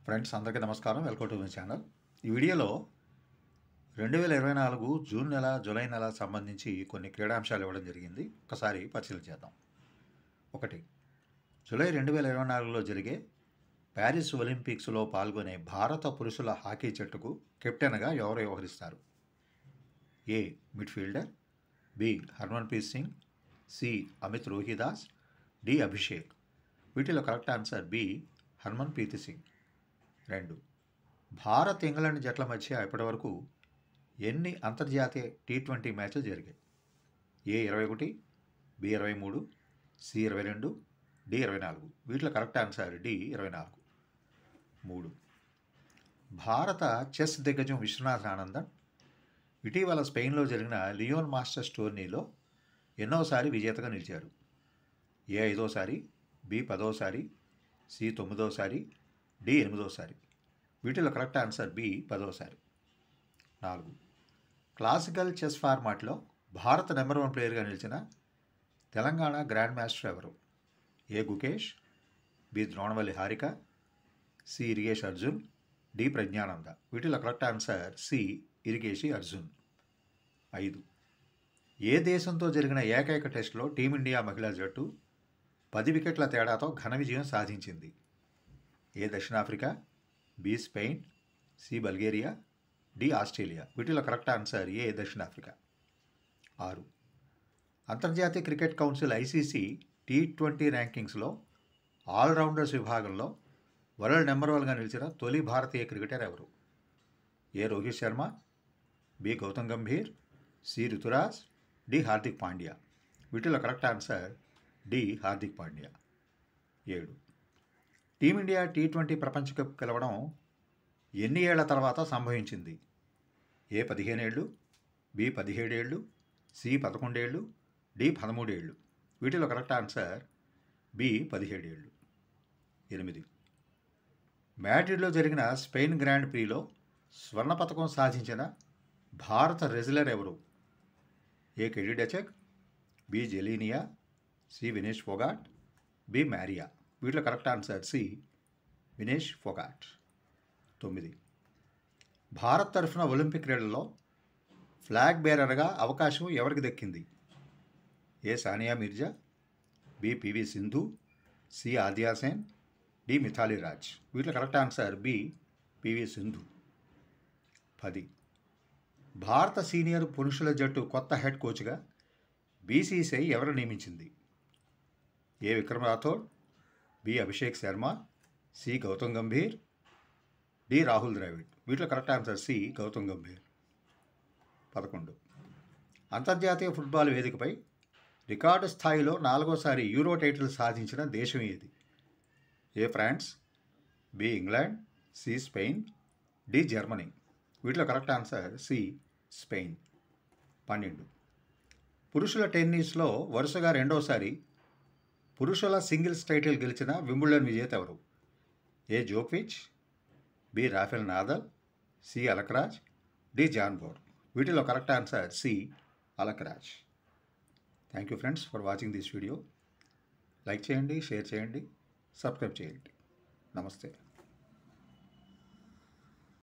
Friends అందరికీ నమస్కారం. Welcome to my channel. ఈ వీడియోలో 2024 జూన్ నెల, జూలై నెల సంబంధించి కొన్ని క్రీడాంశాలు ఇవ్వడం జరిగింది. ఒకసారి పరిశీలించేద్దాం. 1. జూలై 2024లో జరిగే ప్యారిస్ ఒలింపిక్స్లో పాల్గొనే భారత పురుషుల హాకీ జట్టుకు కెప్టెన్గా ఎవరు వ్యవహరిస్తారు? A. Midfielder, B. Harmanpreet Singh, C. Amit Rohidas, D. Abhishek. వీటిలో correct answer B. Harmanpreet Singh. 2. Bharat England జట్ల మధ్య ఇప్పటివరకు ఎన్ని అంతర్జాతీయ టీ20 మ్యాచ్లు జరిగాయి? ఏ. 21, బి. 23, సి. 22, డి. 24. వీటిలో కరెక్ట్ ఆన్సర్ డి. 24. 3. భారత చెస్ దిగ్గజం విశ్వనాథన్ ఆనందన్ ఇటీవల స్పెయిన్లో జరిగిన లియోన్ మాస్టర్స్ టోర్నీలో ఎన్నోసారి విజేతగా నిలిచారు? ఏ. 5సారి, బి. 10సారి, సి. 9సారి, డి. 8సారి. వీటిలో కరెక్ట్ ఆన్సర్ బి. 10సారి. 4. క్లాసికల్ చెస్ ఫార్మాట్లో భారత నెంబర్ 1 ప్లేయర్గా నిలిచిన తెలంగాణ గ్రాండ్ మాస్టర్ ఎవరు? A. Gukesh, B. Dronavalli Harika, C. Erigaisi Arjun, D. Praggnanandhaa. వీటిలో correct answer C. Erigaisi Arjun. 5. ఏ దేశంతో జరిగిన ఏకైక టెస్టులో టీమిండియా మహిళా జట్టు 10 వికెట్ల తేడాతో ఘన విజయం సాధించింది? ఏ. దక్షిణాఫ్రికా, B. Spain, C. Bulgaria, D. Australia. వీటిలో కరెక్ట్ ఆన్సర్ ఏ. దక్షిణాఫ్రికా. 6. అంతర్జాతీయ క్రికెట్ కౌన్సిల్ ఐసీసీ టీ20 ర్యాంకింగ్స్లో ఆల్రౌండర్స్ విభాగంలో వరల్డ్ నెంబర్ 1గా నిలిచిన తొలి భారతీయ క్రికెటర్ ఎవరు? A. Rohit Sharma, B. Gautam Gambhir, C. Ruturaj, D. Hardik Pandya. వీటిలో correct answer D. Hardik Pandya. 7. Team India టీ20 ప్రపంచ కప్ గెలవడం ఎన్ని ఏళ్ల తర్వాత సంభవించింది? ఏ. 15 ఏళ్ళు, బి. 17 ఏళ్ళు, సి. 11 ఏళ్ళు, డి. 13 ఏళ్ళు. వీటిలో కరెక్ట్ ఆన్సర్ బి. 17 ఏళ్ళు. 8. మ్యాడ్రిడ్లో జరిగిన స్పెయిన్ గ్రాండ్ ప్రీలో స్వర్ణ పతకం సాధించిన భారత రెజ్లర్ ఎవరు? ఏ. కెడి డచెక్, బి. జెలీనియా, సి. వినేష్ ఫోగాట్, బి. మ్యారియా. వీటిలో correct answer C. Vinesh Phogat. 9. భారత్ తరఫున ఒలింపిక్ క్రీడల్లో ఫ్లాగ్ బేరర్గా అవకాశం ఎవరికి దక్కింది? A. Sania Mirza, B. PV Sindhu, C. Adya Sen, D. Mithali Raj. వీటిలో correct answer B. PV Sindhu. 10. భారత సీనియర్ పురుషుల జట్టు కొత్త హెడ్ కోచ్గా బీసీసీఐ ఎవరు నియమించింది? A. Vikram Rathore, B. Abhishek Sharma, C. Gautam Gambhir, D. Rahul Dravid. వీటిలో correct answer C. Gautam Gambhir. 11. అంతర్జాతీయ ఫుట్బాల్ వేదికపై రికార్డు స్థాయిలో 4వసారి యూరో టైటిల్ సాధించిన దేశం ఏది? A. France, B. England, C. Spain, D. Germany. వీటిలో కరెక్ట్ ఆన్సర్ సి. స్పెయిన్. 12. పురుషుల టెన్నిస్లో వరుసగా 2వసారి పురుషుల సింగిల్స్ టైటిల్ గెలిచిన వింబుల్డన్ విజేత ఎవరు? ఏ. జోక్విచ్, B. Rafael Nadal, C. Alcaraz, D. Bjorn Borg. వీటిలో correct answer C. Alcaraz. Thank you friends for watching this video. Like చేయండి, షేర్ చేయండి, సబ్స్క్రైబ్ చేయండి. నమస్తే.